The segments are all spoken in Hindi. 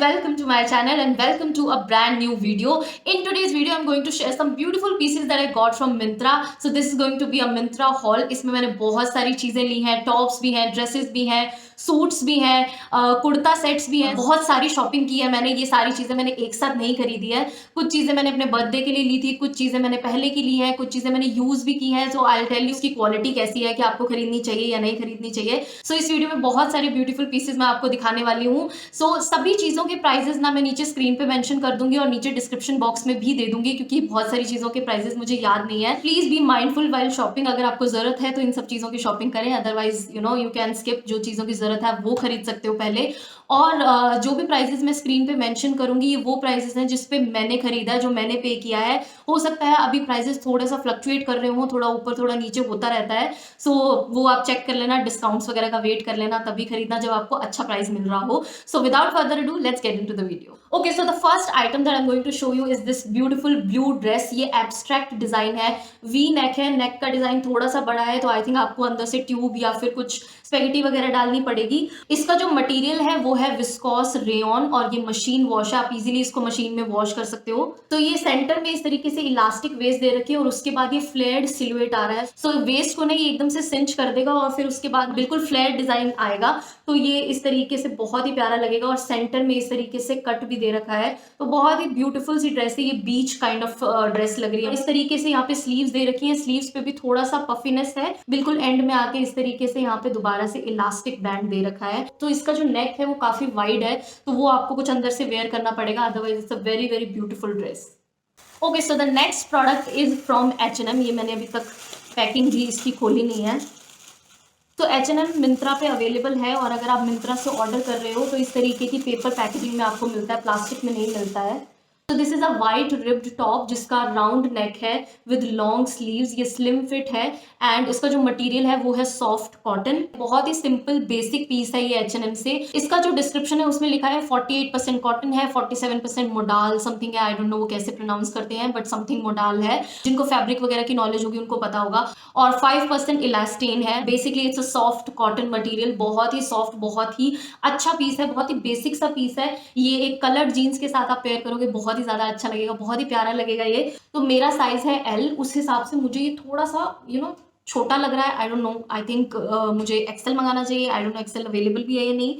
welcome to my channel and welcome to a brand new video. In today's video I'm going to share some beautiful pieces that I got from Myntra. So this is going to be a Myntra haul. इसमें मैंने बहुत सारी चीजें ली हैं, टॉप्स भी हैं, ड्रेसेस भी हैं, सूट्स भी हैं, कुर्ता सेट्स भी हैं, बहुत सारी शॉपिंग की है मैंने। ये सारी चीजें मैंने एक साथ नहीं खरीदी है, कुछ चीजें मैंने अपने बर्थडे के लिए ली थी, कुछ चीजें मैंने पहले की ली है, कुछ चीजें मैंने यूज भी की हैं। सो आई विल टेल यू उसकी क्वालिटी कैसी है, कि आपको खरीदनी चाहिए या नहीं खरीदनी चाहिए। सो इस वीडियो में बहुत सारे ब्यूटीफुल पीसेस मैं आपको दिखाने वाली हूँ। सो सभी चीजों के प्राइसेस ना मैं नीचे स्क्रीन पे मेंशन कर दूंगी और नीचे डिस्क्रिप्शन बॉक्स में भी दे दूंगी, क्योंकि बहुत सारी चीजों के प्राइसेस मुझे याद नहीं है। Please be mindful while shopping. अगर आपको जरूरत है तो इन सब चीजों की शॉपिंग करें, अदरवाइज यू कैन स्किप। जो चीजों की जरूरत है वो खरीद सकते हो पहले। और जो भी प्राइसेस मैं स्क्रीन पे मेंशन करूंगी वो प्राइसेस हैं जिस पे मैंने खरीदा है, जो मैंने पे किया है। हो सकता है अभी प्राइसेस थोड़ा सा फ्लक्चुएट कर रहे हो, थोड़ा ऊपर थोड़ा नीचे होता रहता है। सो वो आप चेक कर लेना, डिस्काउंट्स वगैरह का वेट कर लेना, तभी खरीदना जब आपको अच्छा प्राइस मिल रहा हो। So without further ado, let's get into the video. Okay, so the first item that I'm going to show you is this beautiful blue dress. ये abstract design है, V neck है, neck का डिजाइन थोड़ा सा बड़ा है, तो आई थिंक आपको अंदर से ट्यूब या फिर कुछ स्पेगेटी वगैरह डालनी पड़ेगी। इसका जो मटेरियल है वो है विस्कोस रेयन और ये मशीन वॉश है, आप इजीली इसको मशीन में वॉश कर सकते हो। तो ये सेंटर में इस तरीके से इलास्टिक वेस्ट दे रखी है और उसके बाद ये फ्लेयर्ड सिलुएट आ रहा है। सो वेस्ट को ना ये एकदम से सिंच कर देगा और फिर उसके बाद बिल्कुल फ्लेयर्ड डिजाइन आएगा। तो ये इस तरीके से बहुत ही प्यारा लगेगा और सेंटर में इस तरीके से कट भी दे रखा है। तो बहुत ही ब्यूटीफुल सी ड्रेस है, ये बीच काइंड ऑफ ड्रेस लग रही है। इस तरीके से यहाँ पे स्लीव्स दे रखी है, स्लीव्स पे भी थोड़ा सा पफिनेस है, बिल्कुल एंड में आके इस तरीके से यहाँ पे दोबारा से इलास्टिक बैंड दे रखा है। तो इसका जो नेक है वो काफी वाइड है, तो वो आपको कुछ अंदर से वेयर करना पड़ेगा, otherwise it's a very very beautiful dress. Okay, so the next product is from H&M। ये मैंने अभी तक पैकिंग भी इसकी खोली नहीं है। तो H&M मिंत्रा पे अवेलेबल है, और अगर आप मिंत्रा से ऑर्डर कर रहे हो तो इस तरीके की पेपर पैकेजिंग में आपको मिलता है, प्लास्टिक में नहीं मिलता है। तो this is a white ribbed top जिसका राउंड नेक है विद लॉन्ग स्लीव्स। ये स्लिम फिट है एंड इसका जो मटेरियल है वो है सॉफ्ट कॉटन। बहुत ही सिंपल बेसिक पीस है ये H&M से। इसका जो डिस्क्रिप्शन है उसमें लिखा है 48% कॉटन है, 47% मोडाल समथिंग है, आई डोंट नो वो कैसे प्रोनाउंस करते हैं, बट समथिंग मोडाल है। जिनको फैब्रिक वगैरह की नॉलेज होगी उनको पता होगा। और 5% इलास्टेन है। Basically it's a soft cotton material, बहुत ही सॉफ्ट, बहुत ही अच्छा पीस है, बहुत ही बेसिक सा पीस है। ये एक कलर्ड जीन्स के साथ आप पेयर करोगे, बहुत ही ज्यादा अच्छा लगेगा, बहुत ही प्यारा लगेगा ये। तो मेरा साइज है L, उस हिसाब से मुझे ये थोड़ा सा छोटा लग रहा है। I don't know, I think मुझे एक्सेल मंगाना चाहिए। I don't know Excel available भी है या नहीं।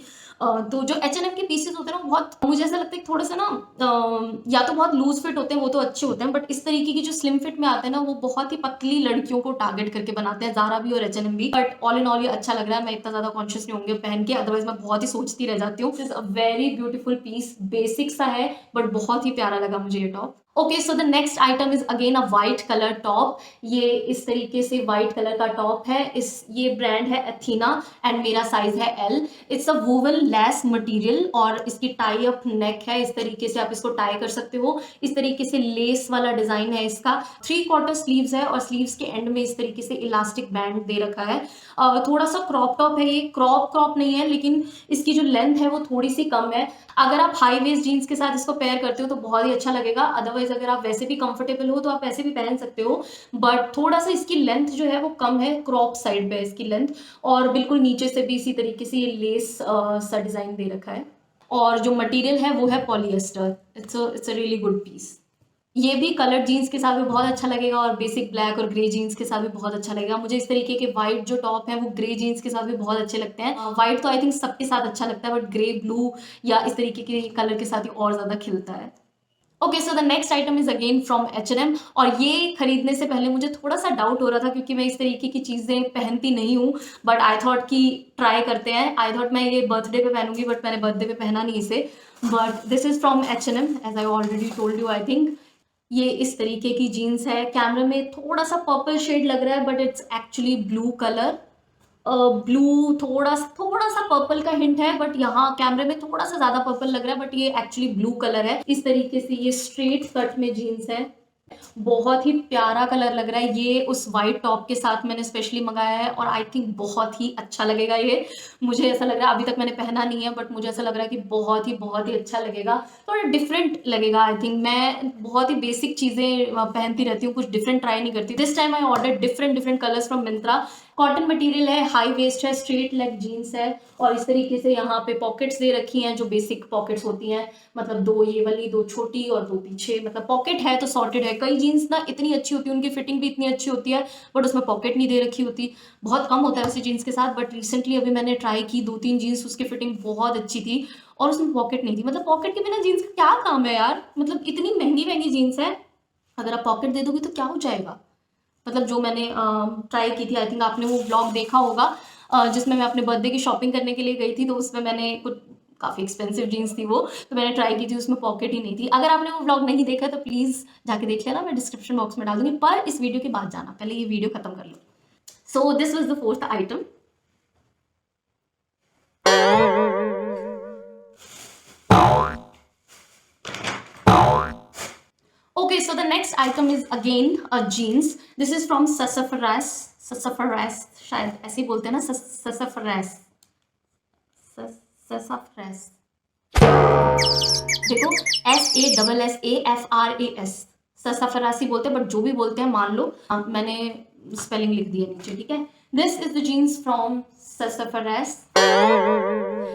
तो जो H&M के पीसेस होते हैं ना, बहुत मुझे ऐसा लगता है थोड़ा सा ना या तो बहुत लूज फिट होते हैं, वो तो अच्छे होते हैं, बट इस तरीके की जो स्लिम फिट में आते हैं ना, वो बहुत ही पतली लड़कियों को टारगेट करके बनाते हैं, ज़ारा भी और H&M भी। बट ऑल इन ऑल ये अच्छा लग रहा है। मैं इतना ज्यादा कॉन्शियस नहीं होंगे पहन के, अदरवाइज मैं बहुत ही सोचती रह जाती हूँ। Is a very beautiful piece, basic सा है बट बहुत ही प्यारा लगा मुझे ये top. Okay, so the next item is again a white colour top. ये इस तरीके से वाइट कलर का टॉप है। ये ब्रांड है एथीना एंड मेरा साइज है L। It's a woven less material और इसकी टाई अप नेक है। इस तरीके से आप इसको टाई कर सकते हो। इस तरीके से लेस वाला डिजाइन है इसका। 3/4 स्लीव्स है और स्लीव्स के एंड में इस तरीके से इलास्टिक बैंड दे रखा है। थोड़ा सा क्रॉप टॉप है ये, क्रॉप नहीं है, लेकिन इसकी जो लेंथ है वो थोड़ी सी कम है। अगर आप हाई वेस्ट जीन्स के साथ इसको पेयर करते हो तो बहुत ही अच्छा लगेगा, अदरवाइज अगर आप वैसे भी कंफर्टेबल हो तो आप ऐसे भी पहन सकते हो। बट थोड़ा सा इसकी लेंथ जो है वो कम है, क्रॉप साइड पे है इसकी लेंथ। और बिल्कुल नीचे से भी इसी तरीके से ये लेस सा डिजाइन दे रखा है। और जो मटेरियल है वो है polyester. It's a really good piece. ये भी कलर जीन्स के साथ भी बहुत अच्छा लगेगा और बेसिक ब्लैक और ग्रे जीन्स के साथ भी बहुत अच्छा लगेगा। मुझे इस तरीके के व्हाइट जो टॉप है वो ग्रे जीन्स के साथ भी बहुत अच्छे लगते हैं। व्हाइट तो आई थिंक सबके साथ अच्छा लगता है, बट ग्रे, ब्लू या इस तरीके के कलर के साथ ही और ज्यादा खिलता है। Okay, so the next item is again from H&M। और ये खरीदने से पहले मुझे थोड़ा सा डाउट हो रहा था, क्योंकि मैं इस तरीके की चीजें पहनती नहीं हूँ, बट आई थॉट कि ट्राई करते हैं। आई थॉट मैं ये बर्थडे पे पहनूंगी, बट मैंने बर्थडे पे पहना नहीं इसे। But this is from H&M, as I already told you. I think ये इस तरीके की जीन्स है। कैमरे में थोड़ा सा पर्पल शेड लग रहा है, but it's actually blue colour. Blue थोड़ा सा पर्पल का हिंट है, बट यहाँ कैमरे में थोड़ा सा ज्यादा पर्पल लग रहा है, बट ये एक्चुअली ब्लू कलर है। इस तरीके से ये स्ट्रेट कट में जीन्स है, बहुत ही प्यारा कलर लग रहा है। ये उस वाइट टॉप के साथ मैंने स्पेशली मंगाया है और आई थिंक बहुत ही अच्छा लगेगा ये। मुझे ऐसा लग रहा है, अभी तक मैंने पहना नहीं है, बट मुझे ऐसा लग रहा है कि बहुत ही अच्छा लगेगा, थोड़ा डिफरेंट लगेगा। आई थिंक मैं बहुत ही बेसिक चीजें पहनती रहती हूँ, कुछ डिफरेंट ट्राई नहीं करती। This time I order different colours from Myntra cotton material है, हाई वेस्ट है, स्ट्रेट लेग जीन्स है और इस तरीके से यहाँ पे पॉकेट्स दे रखी हैं जो बेसिक पॉकेट्स होती हैं, मतलब 2 ये वाली, 2 छोटी और 2 पीछे, मतलब पॉकेट है तो सॉर्टेड है। कई जीन्स ना इतनी अच्छी होती है, उनकी फिटिंग भी इतनी अच्छी होती है बट उसमें पॉकेट नहीं दे रखी होती। बहुत कम होता है वैसे जीन्स के साथ, बट रिसेंटली अभी मैंने ट्राई की 2-3 जीन्स, उसकी फिटिंग बहुत अच्छी थी और उसमें पॉकेट नहीं थी। मतलब पॉकेट के बिना जीन्स का क्या काम है यार, मतलब इतनी महंगी जीन्स है, अगर आप पॉकेट दे दोगे तो क्या हो जाएगा। मतलब जो मैंने ट्राई की थी, आई थिंक आपने वो ब्लॉग देखा होगा जिसमें मैं अपने बर्थडे की शॉपिंग करने के लिए गई थी, तो उसमें मैंने कुछ काफ़ी एक्सपेंसिव जीन्स थी वो, तो मैंने ट्राई की थी, उसमें पॉकेट ही नहीं थी। अगर आपने वो ब्लॉग नहीं देखा तो प्लीज़ जाके देख लेना, मैं डिस्क्रिप्शन बॉक्स में डाल दूंगी, पर इस वीडियो के बाद जाना, पहले ये वीडियो खत्म कर लो। So this was the 4th item. Okay, so the next item is again a jeans. This is from Sassafras. Sassafras, शायद ऐसे ही बोलते हैं ना, Sassafras. Sassafras. देखो SASSAFRAS, ससाफरासी बोलते हैं, बट जो भी बोलते हैं मान लो, मैंने स्पेलिंग लिख दी है नीचे, ठीक है। This is the jeans from Sassafras.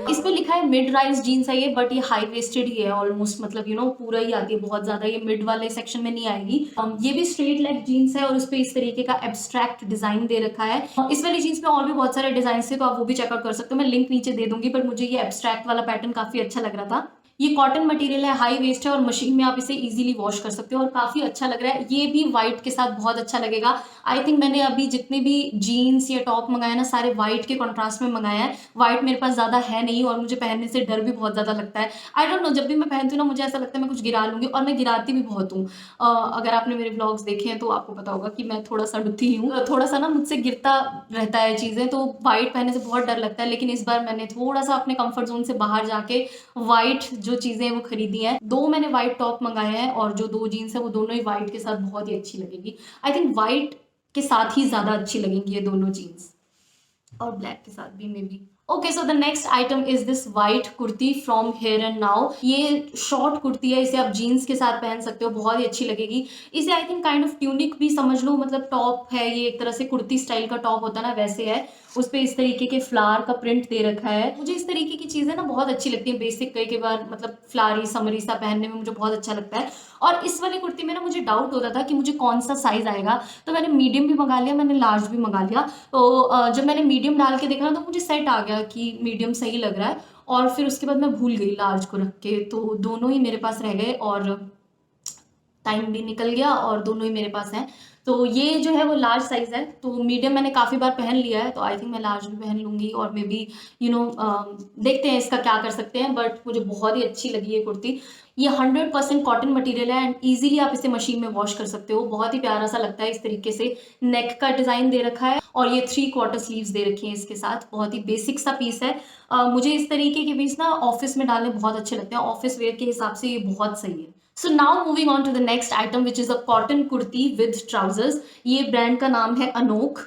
इस पे लिखा है मिड राइज जीन्स है ये, बट ये हाई वेस्टेड ही है ऑलमोस्ट, मतलब पूरा ही आती है, बहुत ज्यादा ये मिड वाले सेक्शन में नहीं आएगी। ये भी स्ट्रेट लेग जीन्स है और उस पे इस तरीके का एब्स्ट्रैक्ट डिजाइन दे रखा है। इस वाली जीन्स में और भी बहुत सारे डिजाइन थे, तो आप वो भी चेकआउट कर सकते हो, मैं लिंक नीचे दे दूंगी, पर मुझे ये एब्स्ट्रैक्ट वाला पैटर्न काफी अच्छा लग रहा था। ये कॉटन मटेरियल है, हाई वेस्ट है और मशीन में आप इसे इजीली वॉश कर सकते हो और काफी अच्छा लग रहा है। ये भी व्हाइट के साथ बहुत अच्छा लगेगा। आई थिंक मैंने अभी जितने भी जीन्स या टॉप मंगाए ना, सारे व्हाइट के कॉन्ट्रास्ट में मंगाया है। व्हाइट मेरे पास ज्यादा है नहीं और मुझे पहनने से डर भी बहुत ज्यादा लगता है। आई डोंट नो, जब भी मैं पहनती हूँ ना, मुझे ऐसा लगता है मैं कुछ गिरा लूंगी, और मैं गिराती भी बहुत हूँ। अगर आपने मेरे ब्लॉग्स देखे हैं तो आपको पता होगा कि मैं थोड़ा सा डुथी हूँ, थोड़ा सा ना मुझसे गिरता रहता है चीजें, तो व्हाइट पहनने से बहुत डर लगता है। लेकिन इस बार मैंने थोड़ा सा अपने कंफर्ट जोन से बाहर जाके व्हाइट जो चीजें वो खरीदी हैं। 2 मैंने व्हाइट टॉप मंगाए हैं और जो 2 जीन्स है वो दोनों ही व्हाइट के साथ बहुत ही अच्छी लगेगी। आई थिंक व्हाइट के साथ ही ज्यादा अच्छी लगेंगी ये दोनों जीन्स, और ब्लैक के साथ भी may be. Okay, so the next item is this white kurti from here and now. ये शॉर्ट कुर्ती है, इसे आप जीन्स के साथ पहन सकते हो, बहुत ही अच्छी लगेगी। इसे I think kind of tunic भी समझ लो, मतलब टॉप है ये, एक तरह से कुर्ती स्टाइल का टॉप होता है ना, वैसे है। उस पे इस तरीके के फ्लावर का प्रिंट दे रखा है। मुझे इस तरीके की चीजें ना बहुत अच्छी लगती है, बेसिक कई बार मतलब फ्लारी समरी सा पहनने में मुझे बहुत अच्छा लगता है। और इस वाली कुर्ती में ना मुझे डाउट होता था कि मुझे कौन सा साइज आएगा, तो मैंने मीडियम भी मंगा लिया, मैंने लार्ज भी मंगा लिया। तो जब मैंने मीडियम डाल के देखा ना, तो मुझे सेट आ गया कि मीडियम सही लग रहा है, और फिर उसके बाद मैं भूल गई लार्ज को रख के, तो दोनों ही मेरे पास रह गए और टाइम भी निकल गया और दोनों ही मेरे पास हैं। तो ये जो है वो लार्ज साइज है, तो मीडियम मैंने काफ़ी बार पहन लिया है, तो आई थिंक मैं लार्ज भी पहन लूंगी, और मे बी देखते हैं इसका क्या कर सकते हैं, बट मुझे बहुत ही अच्छी लगी ये कुर्ती। ये 100% कॉटन मटेरियल है एंड इजीली आप इसे मशीन में वॉश कर सकते हो, बहुत ही प्यारा सा लगता है। इस तरीके से नेक का डिजाइन दे रखा है और ये 3/4 स्लीव्स दे रखी हैं इसके साथ, बहुत ही बेसिक सा पीस है। मुझे इस तरीके के पीस ना ऑफिस में डालने बहुत अच्छे लगते हैं, ऑफिस वेयर के हिसाब से ये बहुत सही है। So now moving on to the next item which is a cotton kurti with trousers. ये ब्रांड का नाम है अनोख।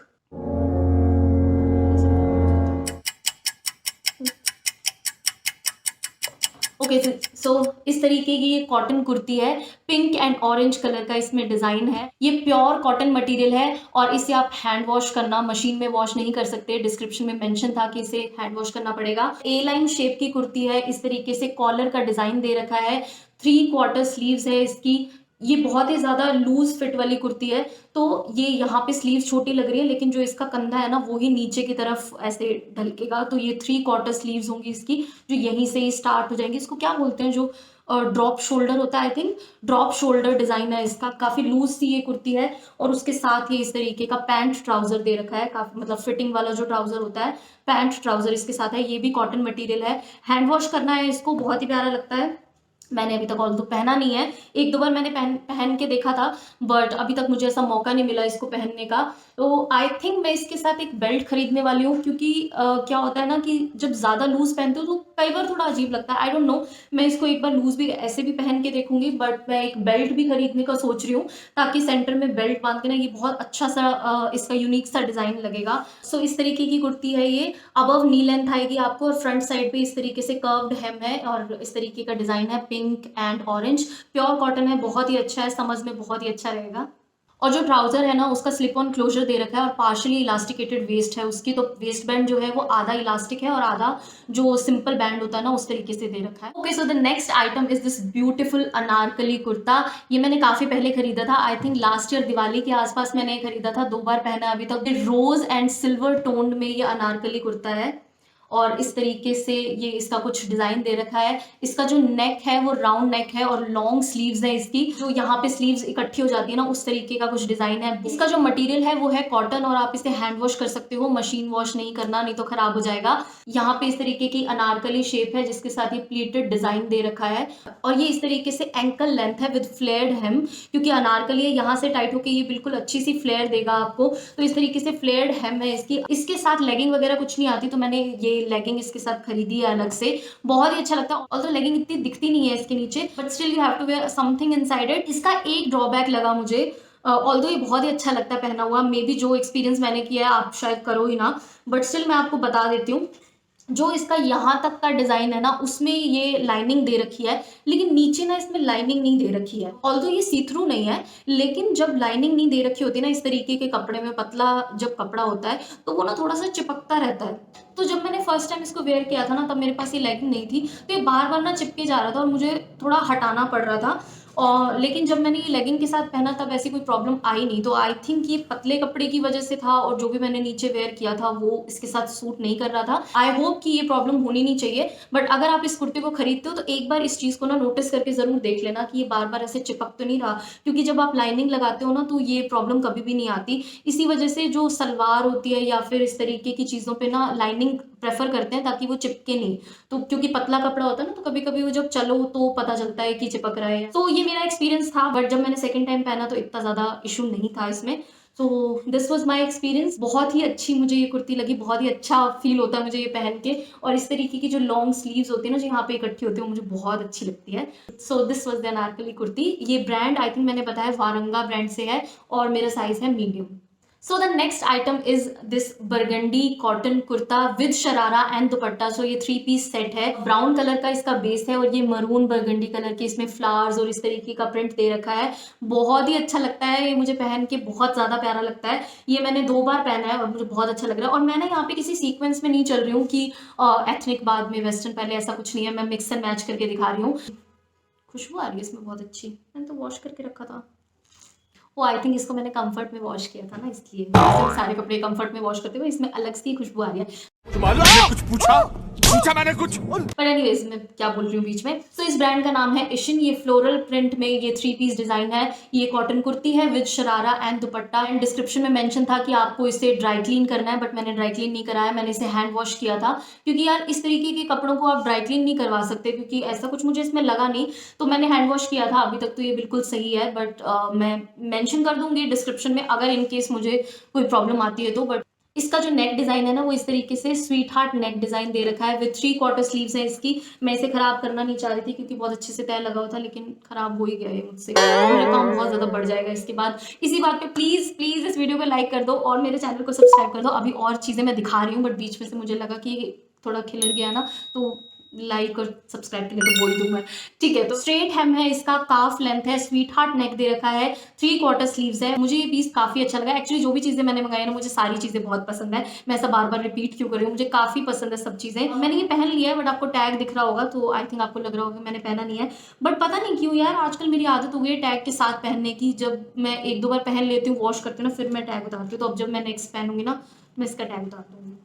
ओके, सो इस तरीके की ये कॉटन कुर्ती है, पिंक एंड ऑरेंज कलर का इसमें डिजाइन है। ये प्योर कॉटन मटेरियल है और इसे आप हैंड वॉश करना, मशीन में वॉश नहीं कर सकते। डिस्क्रिप्शन में मेंशन था कि इसे हैंड वॉश करना पड़ेगा। ए लाइन शेप की कुर्ती है, इस तरीके से कॉलर का डिजाइन दे रखा है, 3/4 स्लीव्स है इसकी। ये बहुत ही ज्यादा लूज फिट वाली कुर्ती है, तो ये यहाँ पे स्लीव छोटी लग रही है, लेकिन जो इसका कंधा है ना वो ही नीचे की तरफ ऐसे ढलकेगा, तो ये 3/4 स्लीव्स होंगी इसकी, जो यहीं से ही स्टार्ट हो जाएंगी। इसको क्या बोलते हैं, जो ड्रॉप शोल्डर होता है, I think drop shoulder design है इसका, काफी लूज सी ये कुर्ती है। और उसके साथ ये इस तरीके का पैंट ट्राउजर दे रखा है, काफी मतलब फिटिंग वाला जो ट्राउजर होता है, पैंट ट्राउजर इसके साथ है। ये भी कॉटन मटेरियल है, हैंड वॉश करना है इसको, बहुत ही प्यारा लगता है। मैंने अभी तक ऑल तो पहना नहीं है, 1-2 बार मैंने पहन के देखा था, बट अभी तक मुझे ऐसा मौका नहीं मिला इसको पहनने का। तो आई थिंक मैं इसके साथ एक बेल्ट खरीदने वाली हूँ, क्योंकि क्या होता है ना कि जब ज्यादा लूज पहनते हो तो कई बार थोड़ा अजीब लगता है। आई डोंट नो, मैं इसको एक बार लूज भी ऐसे भी पहन के देखूंगी, बट मैं एक बेल्ट भी खरीदने का सोच रही हूँ, ताकि सेंटर में बेल्ट बांध के ना ये बहुत अच्छा सा इसका यूनिक सा डिजाइन लगेगा। सो इस तरीके की कुर्ती है ये, अबव नी लेंथ आएगी आपको, और फ्रंट साइड पे इस तरीके से कर्व्ड हेम है और इस तरीके का डिजाइन है, pink and orange, pure cotton है, बहुत ही अच्छा है, समझ में बहुत ही अच्छा रहेगा। और जो ट्राउज़र है ना उसका स्लिप ऑन क्लोज़र दे रखा है और पार्शियली इलास्टिकेटेड वेस्ट है उसकी, तो वेस्ट बैंड जो है वो आधा इलास्टिक है और आधा जो सिंपल बैंड होता है ना उस तरीके से दे रखा है। Okay, so the next item is this beautiful Anarkali kurta. ये मैंने काफ़ी पहले खरीदा था, I think last year Diwali के आस-पास मैंने खरीदा था, 2 बार पहना अभी तक। रोज़ एंड सिल्वर टोन्ड में ये अनारकली कुर्ता है और इस तरीके से ये इसका कुछ डिज़ाइन दे रखा है। इसका जो नेक है वो राउंड नेक है और लॉन्ग स्लीव्स है इसकी, जो यहाँ पे स्लीव्स इकट्ठी हो जाती है ना उस तरीके का कुछ डिज़ाइन है। इसका जो मटेरियल है वो है कॉटन और आप इसे हैंड वॉश कर सकते हो, मशीन वॉश नहीं करना, नहीं तो खराब हो जाएगा। यहाँ पे इस तरीके की अनारकली शेप है जिसके साथ ये प्लीटेड डिज़ाइन दे रखा है और ये इस तरीके से एंकल लेंथ है विद फ्लेयर्ड हेम, क्योंकि अनारकली है यहाँ से टाइट होके ये बिल्कुल अच्छी सी फ्लेयर देगा आपको, तो इस तरीके से फ्लेयर्ड हेम है इसकी। इसके साथ लेगिंग वगैरह कुछ नहीं आती, तो मैंने ये लेगिंग इसके साथ खरीदी है अलग से, बहुत ही अच्छा लगता है। ऑल्दो लेगिंग इतनी दिखती नहीं है इसके नीचे, but still you have to wear something inside it. इसका एक ड्रॉबैक लगा मुझे, ऑल्दो ये बहुत ही अच्छा लगता है पहना हुआ, मे बी जो एक्सपीरियंस मैंने किया है आप शायद करो ही ना, बट स्टिल मैं आपको बता देती हूँ। जो इसका यहाँ तक का डिज़ाइन है ना उसमें ये लाइनिंग दे रखी है, लेकिन नीचे ना इसमें लाइनिंग नहीं दे रखी है। ऑल्दो ये सी थ्रू नहीं है, लेकिन जब लाइनिंग नहीं दे रखी होती है ना इस तरीके के कपड़े में, पतला जब कपड़ा होता है तो वो ना थोड़ा सा चिपकता रहता है। तो जब मैंने फर्स्ट टाइम इसको वेयर किया था ना तब मेरे पास ये लेगिंग नहीं थी, तो ये बार बार ना चिपके जा रहा था और मुझे थोड़ा हटाना पड़ रहा था। और लेकिन जब मैंने ये लेगिंग के साथ पहना तब ऐसी कोई प्रॉब्लम आई नहीं, तो आई थिंक ये पतले कपड़े की वजह से था और जो भी मैंने नीचे वेयर किया था वो इसके साथ सूट नहीं कर रहा था। आई होप कि ये प्रॉब्लम होनी नहीं चाहिए, बट अगर आप इस कुर्ते को खरीदते हो तो एक बार इस चीज़ को ना नोटिस करके ज़रूर देख लेना कि ये बार बार ऐसे चिपक तो नहीं रहा, क्योंकि जब आप लाइनिंग लगाते हो ना तो ये प्रॉब्लम कभी भी नहीं आती। इसी वजह से जो सलवार होती है या फिर इस तरीके की चीज़ों पे ना लाइनिंग प्रेफर करते हैं ताकि वो चिपके नहीं, तो क्योंकि पतला कपड़ा होता है ना तो कभी कभी वो जब चलो तो पता चलता है कि चिपक रहा है। तो ये मेरा एक्सपीरियंस था, बट जब मैंने सेकंड टाइम पहना तो इतना ज़्यादा इशू नहीं था इसमें। सो दिस वॉज माई एक्सपीरियंस। बहुत ही अच्छी मुझे ये कुर्ती लगी, बहुत ही अच्छा फील होता है मुझे ये पहन के, और इस तरीके की जो लॉन्ग स्लीव्स होती है ना जो यहाँ पे इकट्ठी होती है वो मुझे बहुत अच्छी लगती है। सो this was the Anarkali kurti. ये ब्रांड आई थिंक मैंने बताया वारंगा ब्रांड से है और मेरा साइज है medium. So the next item is this burgundy cotton kurta with sharara and dupatta. सो ये 3 पीस सेट है, ब्राउन कलर का इसका बेस है और ये मरून बरगंडी कलर के इसमें फ्लावर्स और इस तरीके का प्रिंट दे रखा है। बहुत ही अच्छा लगता है ये, मुझे पहन के बहुत ज़्यादा प्यारा लगता है। ये मैंने 2 बार पहना है और मुझे बहुत अच्छा लग रहा है, और मैं ना यहाँ पे किसी सीक्वेंस में नहीं चल रही हूँ कि एथनिक बाद में वेस्टर्न पहले, ऐसा कुछ नहीं है। मैं मिक्स एंड मैच करके दिखा रही हूँ। खुशबू आ रही है इसमें बहुत अच्छी, मैंने तो वॉश करके रखा था। वो आई थिंक इसको मैंने कंफर्ट में वॉश किया था ना, इसलिए जैसे सारे कपड़े कंफर्ट में वॉश करते हुए इसमें अलग सी खुशबू आ रही है। कुछ पूछा पूछा मैंने कुछ। पर एनीवेज मैं क्या बोल रही हूँ बीच में। तो इस ब्रांड का नाम है इशिन। ये फ्लोरल प्रिंट में ये 3 पीस डिजाइन है। ये कॉटन कुर्ती है with sharara and dupatta. And description में मेंशन था कि आपको इसे ड्राई क्लीन करना है, बट मैंने ड्राई क्लीन नहीं कराया, मैंने इसे हैंड वॉश किया था, क्योंकि यार इस तरीके के कपड़ों को आप ड्राई क्लीन नहीं करवा सकते, क्योंकि ऐसा कुछ मुझे इसमें लगा नहीं, तो मैंने हैंड वॉश किया था। अभी तक तो ये बिल्कुल सही है, बट मैं मेंशन कर दूंगी डिस्क्रिप्शन में अगर इनकेस मुझे कोई प्रॉब्लम आती है तो। बट इसका जो नेक डिज़ाइन है ना वो इस तरीके से स्वीट हार्ट नेक डिज़ाइन दे रखा है विद 3/4 स्लीव्स है इसकी। मैं इसे खराब करना नहीं चाह रही थी क्योंकि बहुत अच्छे से तय लगा हुआ था, लेकिन खराब हो ही गया है मुझसे। मेरा काम बहुत ज़्यादा बढ़ जाएगा इसके बाद। इसी बात पे प्लीज़ प्लीज़ इस वीडियो को लाइक कर दो और मेरे चैनल को सब्सक्राइब कर दो। अभी और चीज़ें मैं दिखा रही हूँ, बट बीच में से मुझे लगा कि थोड़ा खिलर गया ना, तो लाइक और सब्सक्राइब के लिए तो बोल दूँ मैं। ठीक है, तो स्ट्रेट हेम है इसका, काफ लेंथ है, स्वीट हार्ट नेक दे रखा है, 3/4 स्लीव्स है। मुझे ये पीस काफ़ी अच्छा लगा। एक्चुअली जो भी चीज़ें मैंने मंगाई है ना, मुझे सारी चीज़ें बहुत पसंद है। मैं ऐसा बार बार रिपीट क्यों कर रही हूँ, मुझे काफ़ी पसंद है सब चीज़ें। मैंने ये पहन लिया है, बट आपको टैग दिख रहा होगा तो आई थिंक आपको लग रहा होगा मैंने पहना नहीं है, बट पता नहीं क्यों यार आजकल मेरी आदत हो गई है टैग के साथ पहनने की। जब मैं 1-2 बार पहन लेती हूँ, वॉश करती हूँ ना, फिर मैं टैग उतारती हूँ। तो अब जब मैं नेक्स्ट पहनूंगी ना, मैं इसका टैग उतार दूंगी,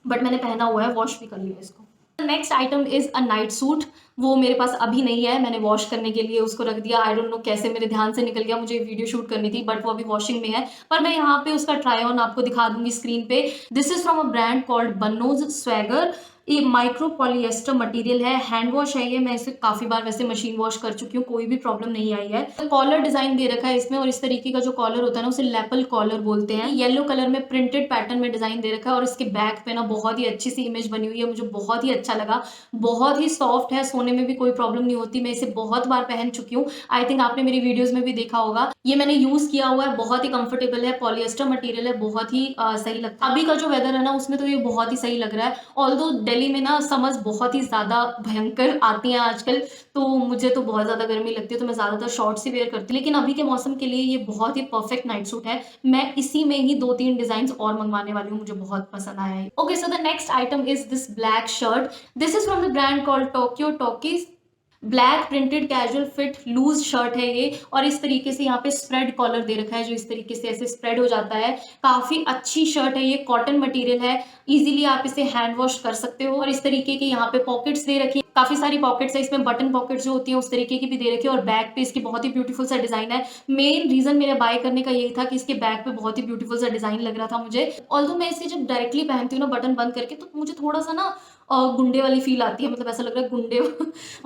बट मैंने पहना हुआ है, वॉश भी कर लिया इसको। Next item is a night suit. वो मेरे पास अभी नहीं है, मैंने वॉश करने के लिए उसको रख दिया। आई डोंट नो कैसे मेरे ध्यान से निकल गया, मुझे वीडियो शूट करनी थी, बट वो अभी वॉशिंग में है। पर मैं यहाँ पे उसका ट्राई ऑन आपको दिखा दूंगी स्क्रीन पे। This is from a brand called Banno's Swagger. ये माइक्रो पॉलिएस्टर मटेरियल है, हैंड वॉश है ये। मैं इसे काफी बार वैसे मशीन वॉश कर चुकी हूँ, कोई भी प्रॉब्लम नहीं आई है। कॉलर डिजाइन दे रखा है इसमें, और इस तरीके का जो कॉलर होता है ना उसे लेपल कॉलर बोलते हैं। येलो कलर में प्रिंटेड पैटर्न में डिजाइन दे रखा है, और इसके बैक पे ना बहुत ही अच्छी सी इमेज बनी हुई है, मुझे बहुत ही अच्छा लगा। बहुत ही सॉफ्ट है, सोने में भी कोई प्रॉब्लम नहीं होती। मैं इसे बहुत बार पहन चुकी हूँ, आई थिंक आपने मेरी वीडियोज में भी देखा होगा। ये मैंने यूज किया हुआ है, बहुत ही कंफर्टेबल है, पॉलिएस्टर मटेरियल है, बहुत ही सही लगता है। अभी का जो वेदर है ना उसमें तो ये बहुत ही सही लग रहा है। ऑल्दो दिल्ली में ना समर्स बहुत ही ज़्यादा भयंकर आती हैं आजकल, तो मुझे तो बहुत ज़्यादा गर्मी लगती है, तो मैं ज़्यादातर शॉर्ट्स ही वेयर करती हूँ। लेकिन अभी के मौसम के लिए ये बहुत ही परफेक्ट नाइट सूट है। मैं इसी में ही 2-3 डिज़ाइन्स और मँगवाने वाली हूँ, मुझे बहुत पसंद आया है। Okay, so the next item is this black shirt. This is from the brand called Tokyo Talkies. Black printed casual fit loose shirt है ये, और इस तरीके से यहाँ पे स्प्रेड कॉलर दे रखा है जो इस तरीके से ऐसे स्प्रेड हो जाता है। काफी अच्छी शर्ट है ये, कॉटन मटेरियल है, इजीली आप इसे हैंड वॉश कर सकते हो। और इस तरीके के यहाँ पे पॉकेट्स दे रखी है, काफी सारी पॉकेट्स है इसमें, बटन पॉकेट्स जो होती है उस तरीके की भी दे रखी है, और बैक पे इसकी बहुत ही ब्यूटीफुल सा डिजाइन है। मेन रीजन मेरे बाय करने का यही था कि इसके बैक पे बहुत ही ब्यूटीफुल सा डिजाइन लग रहा था मुझे। ऑल्दो मैं इसे जब डायरेक्टली पहनती हूँ ना बटन बंद करके, तो मुझे थोड़ा सा ना गुंडे वाली फील आती है, मतलब ऐसा लग रहा है गुंडे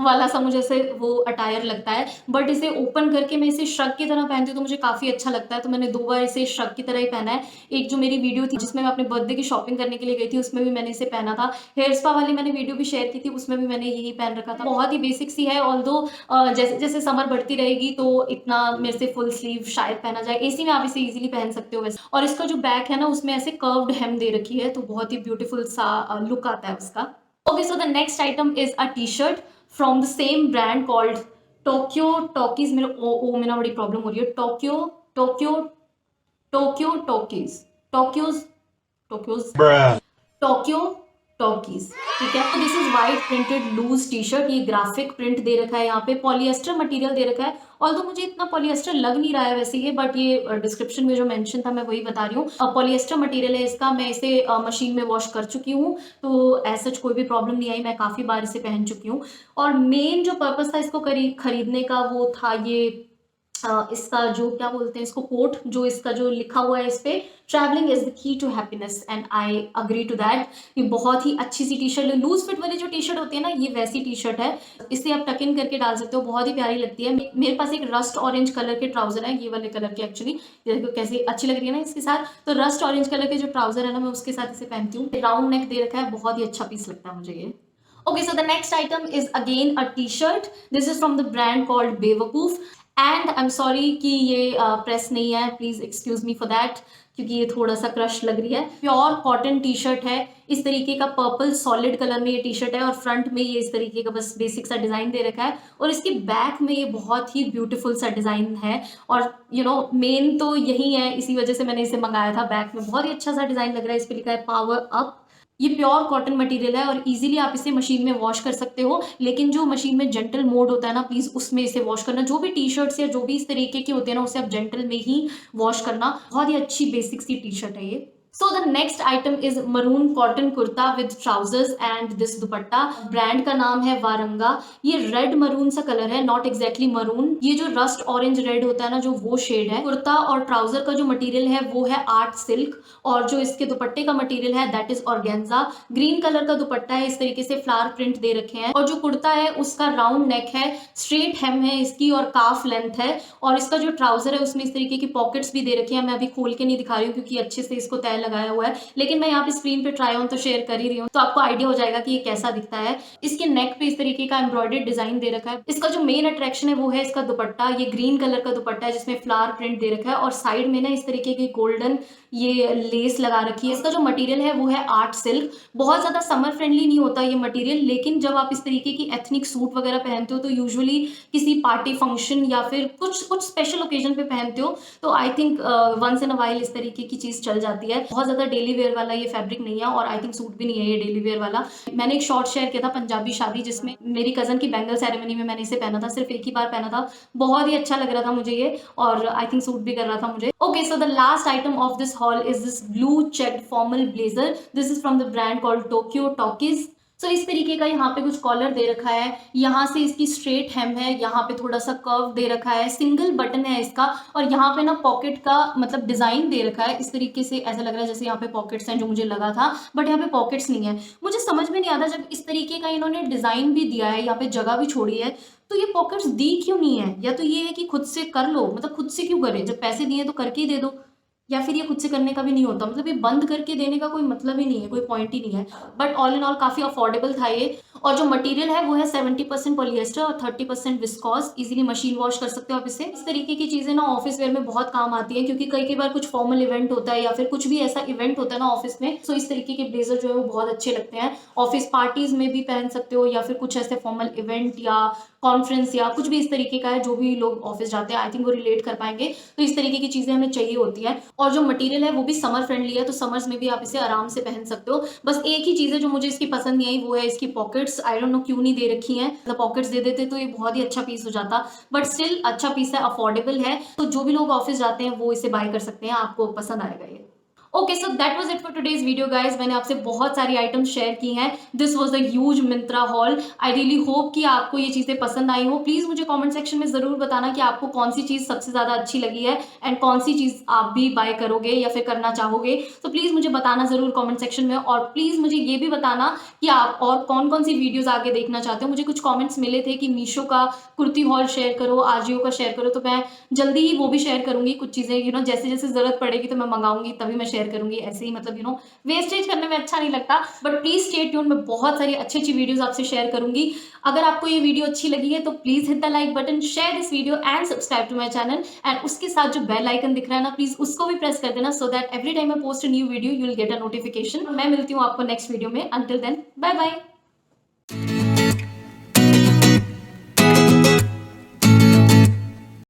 वाला सा मुझे ऐसे वो अटायर लगता है। बट इसे ओपन करके मैं इसे श्रग की तरह पहनती हूँ तो मुझे काफ़ी अच्छा लगता है, तो मैंने 2 बार इसे श्रग की तरह ही पहना है। एक जो मेरी वीडियो थी जिसमें मैं अपने बर्थडे की शॉपिंग करने के लिए गई थी, उसमें भी मैंने इसे पहना था। हेयर स्पा वाली मैंने वीडियो भी शेयर की थी, उसमें भी मैंने यही पहन रखा था। बहुत ही बेसिक सी है, ऑल्दो जैसे जैसे समर बढ़ती रहेगी तो इतना मेरे से फुल स्लीव शायद पहना जाए। एसी में आप इसे इजीली पहन सकते हो वैसे। और इसका जो बैक है ना उसमें ऐसे कर्व्ड हेम दे रखी है, तो बहुत ही ब्यूटीफुल सा लुक आता है उसका। Okay, so the next item is a t-shirt from the same brand called Tokyo Talkies। मेरे में ना बड़ी प्रॉब्लम हो रही है। Tokyo Talkies, टोक्यो टॉकीज, ठीक है। तो this is white printed loose T shirt, ये ग्राफिक प्रिंट दे रखा है, यहाँ पे पॉलिएस्टर मटेरियल दे रखा है। ऑल्दो मुझे इतना पॉलिएस्टर लग नहीं रहा है वैसे ये, बट ये डिस्क्रिप्शन में जो मेंशन था मैं वही बता रही हूँ। पॉलिएस्टर मटेरियल है इसका। मैं इसे मशीन में वॉश कर चुकी हूँ, तो ऐसा कोई भी प्रॉब्लम नहीं आई, मैं काफ़ी बार इसे पहन चुकी हूँ। और मेन जो पर्पस था इसको खरीदने का वो था ये इसका जो क्या बोलते हैं इसको कोट, जो इसका जो लिखा हुआ है इस पे, travelling is the key to happiness, and I agree to that. ये बहुत ही अच्छी सी टी शर्ट है। लूज फिट वाली जो टी शर्ट होती है ना, ये वैसी टी शर्ट है। इसे आप टक इन करके डाल सकते हो, बहुत ही प्यारी लगती है। मेरे पास एक रस्ट ऑरेंज कलर के ट्राउजर है, ये वाले कलर के एक्चुअली, देखो कैसे अच्छी लग रही है ना इसके साथ। तो रस्ट ऑरेंज कलर के जो ट्राउजर है ना, मैं उसके साथ इसे पहनती हूँ। राउंड नेक दे रखा है, बहुत ही अच्छा पीस लगता है मुझे ये। Okay, so the next item is again a t-shirt. This is from the brand called Bewakoof. And I am sorry कि ये प्रेस नहीं है, please excuse me for that, क्योंकि ये थोड़ा सा क्रश लग रही है। प्योर कॉटन टी शर्ट है, इस तरीके का पर्पल सॉलिड कलर में ये टी शर्ट है, और फ्रंट में ये इस तरीके का बस बेसिक सा डिजाइन दे रखा है, और इसकी बैक में ये बहुत ही ब्यूटीफुल सा डिजाइन है। और यू नो मेन तो यही है, इसी वजह से मैंने इसे मंगाया था। बैक में बहुत ही अच्छा सा डिजाइन लग रहा है, इस पर लिखा है पावर अप। ये प्योर कॉटन मटेरियल है और इजीली आप इसे मशीन में वॉश कर सकते हो, लेकिन जो मशीन में जेंटल मोड होता है ना, प्लीज उसमें इसे वॉश करना। जो भी टी शर्ट्स या जो भी इस तरीके की होती है ना, उसे आप जेंटल में ही वॉश करना। बहुत ही अच्छी बेसिक सी टी शर्ट है ये। So the next item is maroon cotton kurta with trousers and this dupatta. Brand का नाम है वारंगा। ये रेड मरून सा कलर है, नॉट एग्जैक्टली मरून, ये जो रस्ट ऑरेंज रेड होता है ना, जो वो शेड है। कुर्ता और ट्राउजर का जो मटेरियल है वो है आर्ट सिल्क, और जो इसके दुपट्टे का मटेरियल है that is organza. Green colour का दुपट्टा है, इस तरीके से फ्लावर प्रिंट दे रखे हैं, और जो कुर्ता है उसका राउंड नेक है, स्ट्रेट हेम है इसकी, और काफ लेंथ है। और इसका जो ट्राउजर है उसमें इस तरीके की पॉकेट्स भी दे रखे हैं। मैं अभी खोल के नहीं दिखा रही हूँ क्योंकि अच्छे से इसको तय लगाया हुआ है, लेकिन मैं यहाँ पे स्क्रीन पे ट्राई ऑन तो शेयर कर ही रही हूँ, तो आपको आइडिया हो जाएगा कि ये कैसा दिखता है। इसके नेक पे इस तरीके का एम्ब्रॉयडर्ड डिजाइन दे रखा है। इसका जो मेन अट्रैक्शन है वो है इसका दुपट्टा। ये ग्रीन कलर का दुपट्टा है जिसमें फ्लावर प्रिंट दे रखा है, और साइड में ना इस तरीके की गोल्डन ये लेस लगा रखी है। इसका जो मटेरियल है वो है आर्ट सिल्क। बहुत ज्यादा समर फ्रेंडली नहीं होता ये मटेरियल, लेकिन जब आप इस तरीके की एथनिक सूट वगैरह पहनते हो तो यूजुअली किसी पार्टी फंक्शन या फिर कुछ स्पेशल ओकेजन पे पहनते हो, तो I think once in a while इस तरीके की चीज चल जाती है। बहुत ज्यादा डेली वेयर वाला ये फैब्रिक नहीं है, और आई थिंक सूट भी नहीं है ये डेली वेयर वाला। मैंने एक शॉर्ट शेयर किया था पंजाबी शादी, जिसमें मेरी कजन की बैंगल सेरेमनी में मैंने इसे पहना था, सिर्फ एक ही बार पहना था। बहुत ही अच्छा लग रहा था मुझे ये, और आई थिंक सूट भी कर रहा था मुझे। Okay, so the last item of this haul is this blue checked formal blazer. This is from the brand called Tokyo Talkies. सो इस तरीके का यहाँ पे कुछ कॉलर दे रखा है, यहाँ से इसकी स्ट्रेट हेम है, यहाँ पे थोड़ा सा कर्व दे रखा है, सिंगल बटन है इसका, और यहाँ पे ना पॉकेट का मतलब डिजाइन दे रखा है इस तरीके से। ऐसा लग रहा है जैसे यहाँ पे पॉकेट्स हैं, जो मुझे लगा था, बट यहाँ पे पॉकेट्स नहीं है। मुझे समझ में नहीं आता, जब इस तरीके का इन्होंने डिजाइन भी दिया है, यहाँ पे जगह भी छोड़ी है, तो ये पॉकेट्स दी क्यों नहीं है? या तो ये है कि खुद से कर लो, मतलब खुद से क्यों करे, जब पैसे दिए तो करके ही दे दो। या फिर ये खुद से करने का भी नहीं होता, मतलब ये बंद करके देने का कोई मतलब ही नहीं है, कोई पॉइंट ही नहीं है। बट ऑल इन ऑल काफ़ी अफोर्डेबल था ये, और जो मटेरियल है वो है 70% पॉलिएस्टर और 30% विस्कॉस। इजीली मशीन वॉश कर सकते हो आप इसे। इस तरीके की चीज़ें ना ऑफिस वेयर में बहुत काम आती है, क्योंकि कई कई बार कुछ फॉर्मल इवेंट होता है या फिर कुछ भी ऐसा इवेंट होता है ना ऑफिस में, सो इस तरीके के ब्लेजर जो है वो बहुत अच्छे लगते हैं। ऑफिस पार्टीज में भी पहन सकते हो, या फिर कुछ ऐसे फॉर्मल इवेंट या कॉन्फ्रेंस या कुछ भी इस तरीके का है, जो भी लोग ऑफिस जाते हैं आई थिंक वो रिलेट कर पाएंगे। तो इस तरीके की चीज़ें हमें चाहिए होती है, और जो मटेरियल है वो भी समर फ्रेंडली है, तो समर्स में भी आप इसे आराम से पहन सकते हो। बस एक ही चीज़ है जो मुझे इसकी पसंद नहीं आई, वो है इसकी पॉकेट्स। आई डोंट नो क्यों नहीं दे रखी हैं, मतलब पॉकेट्स दे देते तो ये बहुत ही अच्छा पीस हो जाता। बट स्टिल अच्छा पीस है, अफोर्डेबल है, तो जो भी लोग ऑफिस जाते हैं वो इसे बाय कर सकते हैं, आपको पसंद आएगा ये। Okay, so that was it for today's video guys. मैंने आपसे बहुत सारी आइटम्स शेयर की हैं। This was the huge Myntra hall. I really hope कि आपको ये चीज़ें पसंद आई हो। प्लीज़ मुझे कमेंट सेक्शन में ज़रूर बताना कि आपको कौन सी चीज़ सबसे ज़्यादा अच्छी लगी है, एंड कौन सी चीज़ आप भी बाय करोगे या फिर करना चाहोगे। तो प्लीज़ मुझे बताना ज़रूर कमेंट सेक्शन में, और प्लीज़ मुझे ये भी बताना कि आप और कौन कौन सी वीडियोज़ आगे देखना चाहते हो। मुझे कुछ कॉमेंट्स मिले थे कि मीशो का कुर्ती हॉल शेयर करो, आजियो का शेयर करो, तो मैं जल्दी ही वो भी शेयर करूंगी। कुछ चीज़ें जैसे जैसे ज़रूरत पड़ेगी तो मैं मंगाऊंगी, तभी मैं शेयर करूंगी। ऐसे ही मतलब वेस्टेज करने में अच्छा नहीं लगता। बट प्लीज़ स्टे ट्यून, मैं बहुत सारी अच्छी अच्छी वीडियोज़ आपसे शेयर करूंगी। अगर आपको ये वीडियो अच्छी लगी है तो please hit the like button, share this video and subscribe to my channel, एंड उसके साथ जो बेल आइकन दिख रहा है ना, प्लीज़ उसको भी प्रेस कर देना, so that every time I post a new video you will get a notification. मैं मिलती हूँ आपको नेक्स्ट वीडियो में। Until then, bye bye.